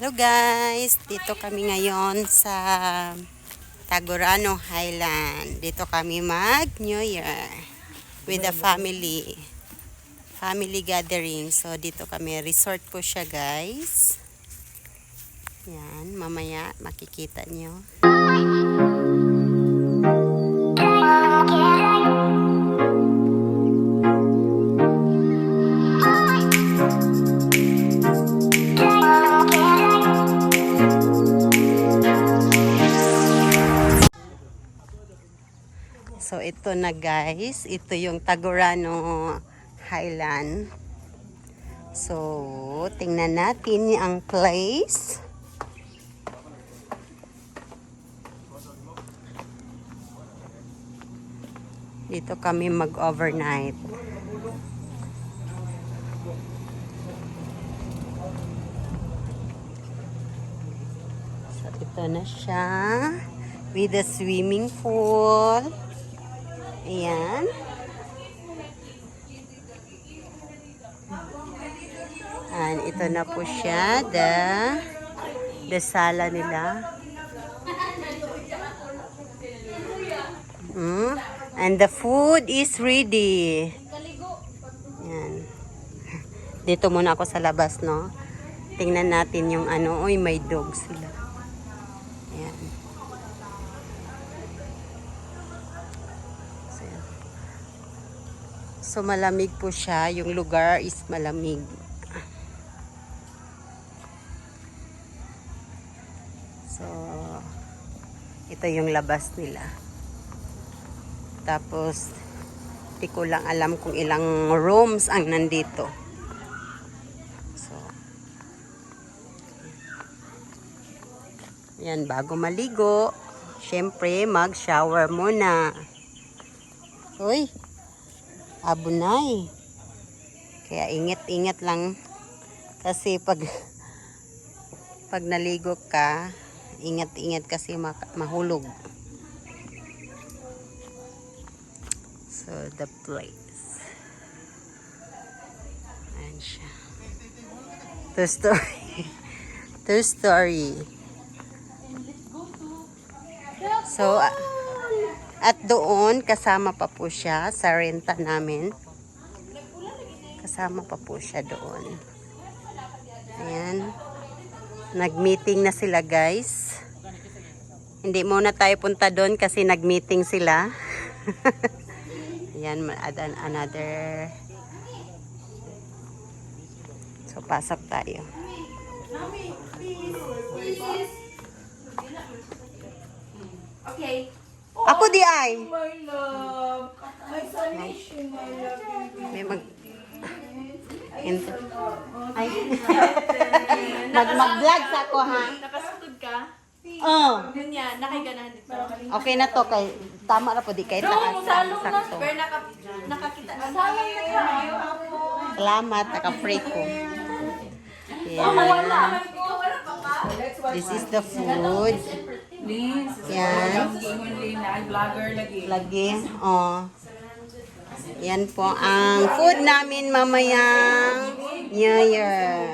Hello guys, dito kami ngayon sa Tagurano Highland. Dito kami mag New Year with the family. Family gathering. So dito kami, resort po siya guys. Yan, mamaya makikita nyo. So ito na guys, ito yung Tagurano Highland. So tingnan natin ang place. Dito kami mag-overnight. So ito na siya with the swimming pool. Ayan. And ito na po siya, the sala nila. And the food is ready. Ayan. Dito muna ako sa labas, no? Tingnan natin yung ano. Uy, may dog sila. Ayan. So malamig po siya. Yung lugar is malamig. So, ito yung labas nila. Tapos, di ko lang alam kung ilang rooms ang nandito. So, yan, bago maligo, syempre, mag-shower muna. Uy, abunay. Kaya ingat-ingat lang. Kasi pag naligo ka, ingat-ingat kasi mahulog. So, the place. Ayan siya. Two story. Two story. So, at doon, kasama pa po siya sa renta namin. Kasama pa po siya doon. Ayan. Nag-meeting na sila guys. Hindi muna tayo punta doon kasi nag-meeting sila. Yan, another. So, pasok tayo. Okay. Ako di ay. My love. My salvation, my love. May ay. Mag-vlog sa ako ha. Nakasukod ka? Oh. Ganyan, nakiganahan dito. Okay na to kay tama ra po di kay taas. Sakto. Pero nakakita. Sayang na kayo. Salamat, naka-free ko. Oh, wala. Yan. This is the food. Yan. Lagi. Oh. Yan po ang food namin mamayang New Year.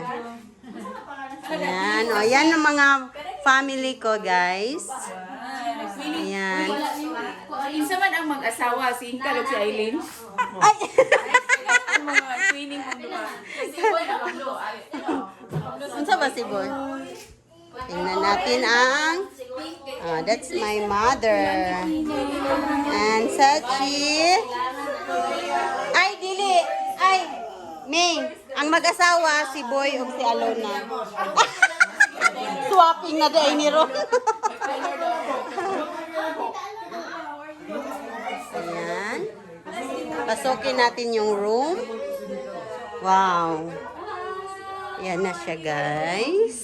Yan. O, yan ang mga family ko, guys. Ayan. Isa man ang mag-asawa, si Inkalog si Aileen. Ay! Ang mga twinning mo diba? Kasi boy na kablo. Unsa ba si Boy? Tingnan natin ang that's my mother. And Sachi. Ay, dili. Ay, May. Ang mag-asawa, si Boy o si Alona. Swapping na day ni Ron. Ayan. Pasukin natin yung room. Wow. Yan na siya, guys.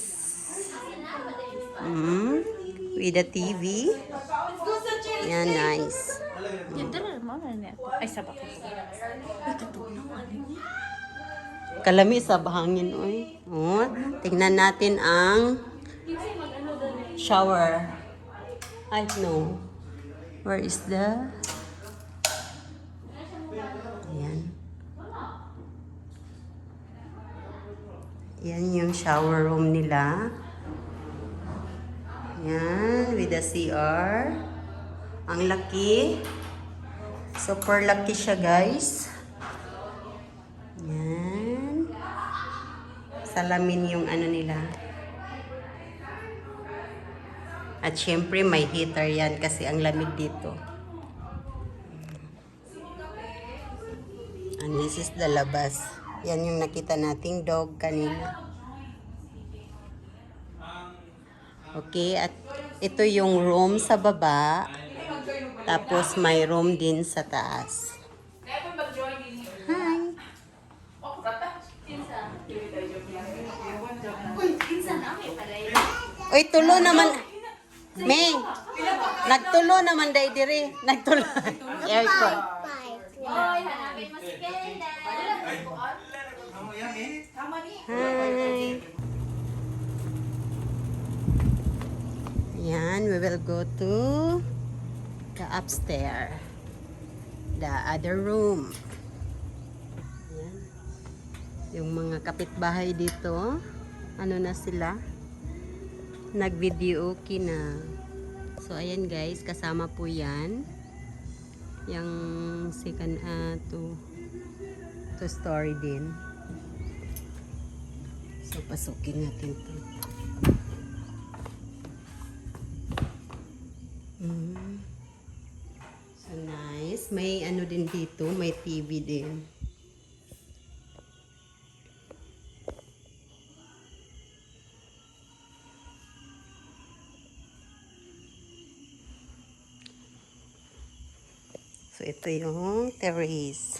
With the TV. Yan, nice. Ay, sabak. Kalami sa bahangin, oy. Oh, tingnan natin ang shower. I know. Where is the... Ayan. Yan yung shower room nila. Yan, with the CR. Ang laki. Super laki siya, guys. Yan. Salamin yung ano nila. At syempre, may heater yan kasi ang lamig dito. And this is the labas. Yan yung nakita nating dog kanina. Okay, at ito yung room sa baba. Tapos may room din sa taas. Hi! Uy, tulo naman. May, nagtulo naman day diri. Nagtulo. Aircon. Hoy, hanapin mo si Kayla. Hi! Yan, we will go to the upstairs. The other room. Yan. Yung mga kapitbahay dito, ano na sila? Nag-video okay na. So, ayan guys, kasama po yan. Yung second, to story din. So, pasukin natin to. So, nice. May ano din dito, may TV din. So, ito yung terrace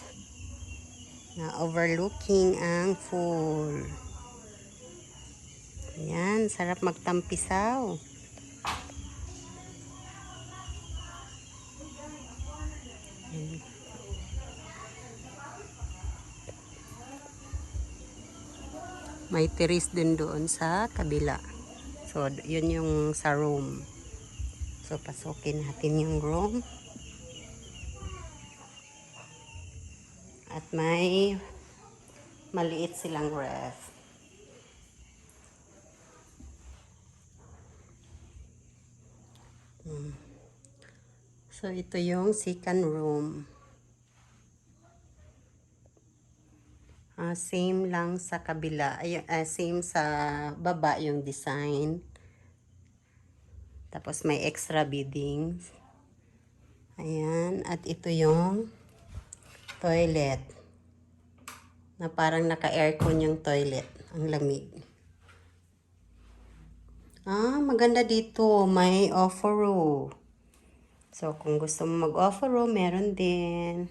na overlooking ang pool. Ayan, sarap magtampisaw. Ayan. May terrace din doon sa kabila. So, yun yung sa room. So, pasukin natin yung room. At may maliit silang ref. So, ito yung second room. Same lang sa kabila. Same sa baba yung design. Tapos may extra beddings. Ayan. At ito yung toilet. Na parang naka-aircon yung toilet. Ang lamig. Maganda dito. May offer-room. So, kung gusto mo mag-offer-room, meron din.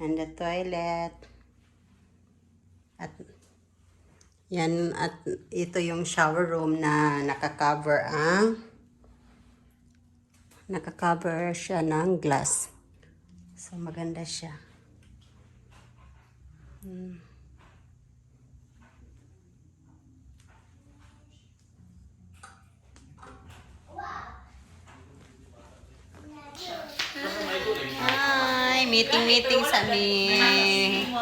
And the toilet. At yan, at ito yung shower room na naka-cover siya ng glass. So, maganda siya. Hi, meeting sa amin.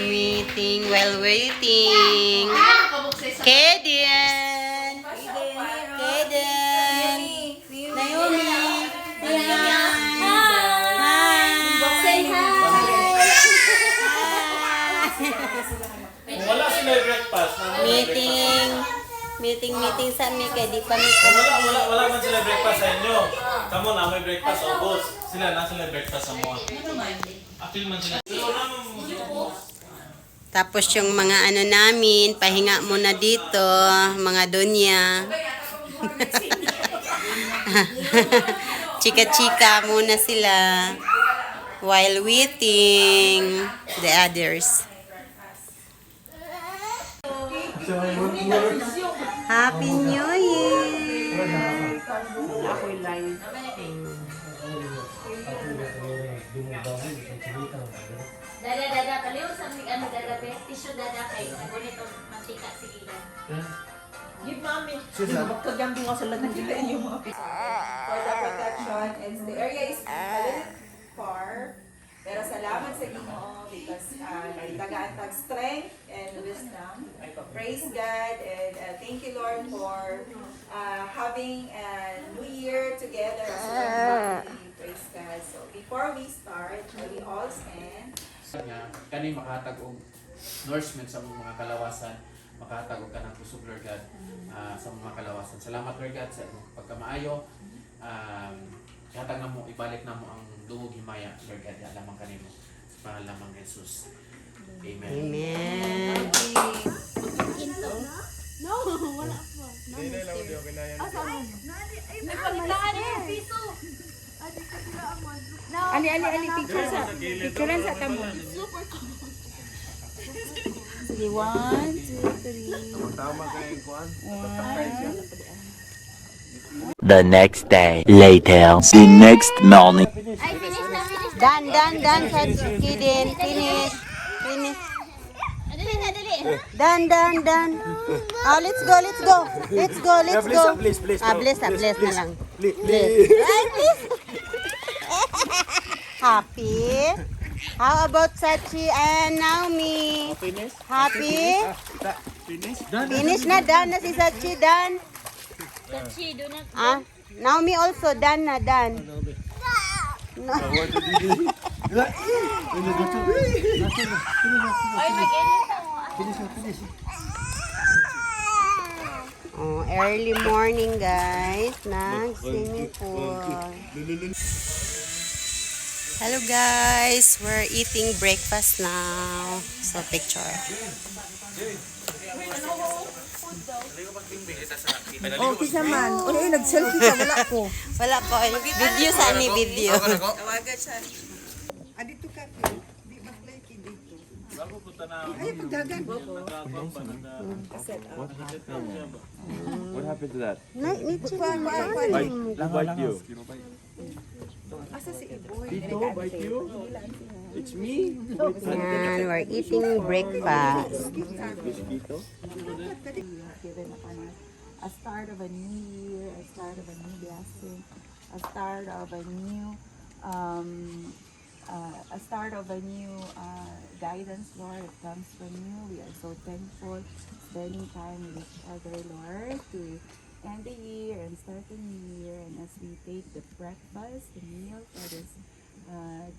Meeting while waiting. Kaden! Kaden! Naomi! Say hi. Kung wala sila breakfast, Meeting sa amin kaya di pa kung wala man sila breakfast sa inyo, kamo na may breakfast o boss. Sila na sila breakfast sa mga. Apil man sila. Tapos yung mga ano namin, pahinga muna dito, mga donya. Chika-chika muna sila while waiting the others. Happy New Year! Dada, kaliw sa ano dada, best tissue dada kay ganito mantika sige lang. Give mommy. Magkagambi nga sila ng gila yung mga pizza. For the protection, and the area is a little far. Pero salamat sa Ginoo because nagtagaan tag strength and wisdom. Praise God and thank you Lord for having a new year together as one family. Praise God. So before we start, shall we all stand? Nga, kani makahatag og nourishment sa mga kalawasan, makahatag og kanang kusog, Lord God, sa mga kalawasan. Salamat, Lord God, sa imong pagkamaayo. Ihatag na mo, ibalik na mo ang dungog himaya, Lord God, lamang kanimo sa pangalan ng Jesus. Amen. Amen. Ali, picturean sa tamo. Sige, 1, 2, 3. Tama kayo kuan. The next day, later. The next morning. Ay, finish na, finish na. Done, Sachi din. Finish. Dali na, dali. Done. Oh, let's go. Please. Bless na lang. Please. Ay, please. Happy? How about Sachi and Naomi? Finish? Happy? Finish? Finish na, done na si Sachi, done. Sachi, do not. Ah, Naomi also, done na, done. No. Ay, mag-edit ako. Oh, early morning guys, nag-swimming pool. Hello guys, we're eating breakfast now. So picture. Oh, kisa man. Ulo yung nag-selfie ka, wala ko. Wala ko, video sa ni video. Tawagan siya. Adito ka ki, di mag-play ki dito. Ay, pagdagan. What happened to that? Bite you. Asa si Iboy? Tito, bite you? It's me. Yan, we're eating breakfast. Given upon us a start of a new year, a start of a new blessing, a start of a new guidance, Lord. It comes from you. We are so thankful spending time with each other, Lord, to end the year and start the new year. And as we take the breakfast, the meal for this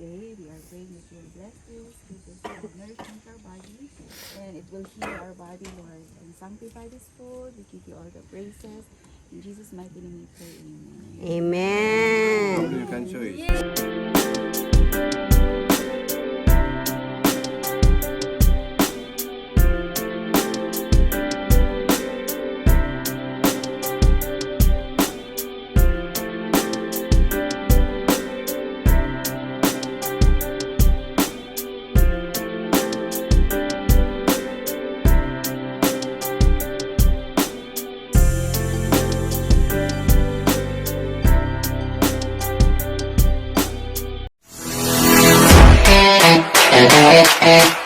day, we are praying that you will bless this, give this nourishment to our body, and it will heal our body, Lord. And sanctify this food. We give you all the praises. In Jesus' mighty name we pray, amen. Amen. You can show it. Eh.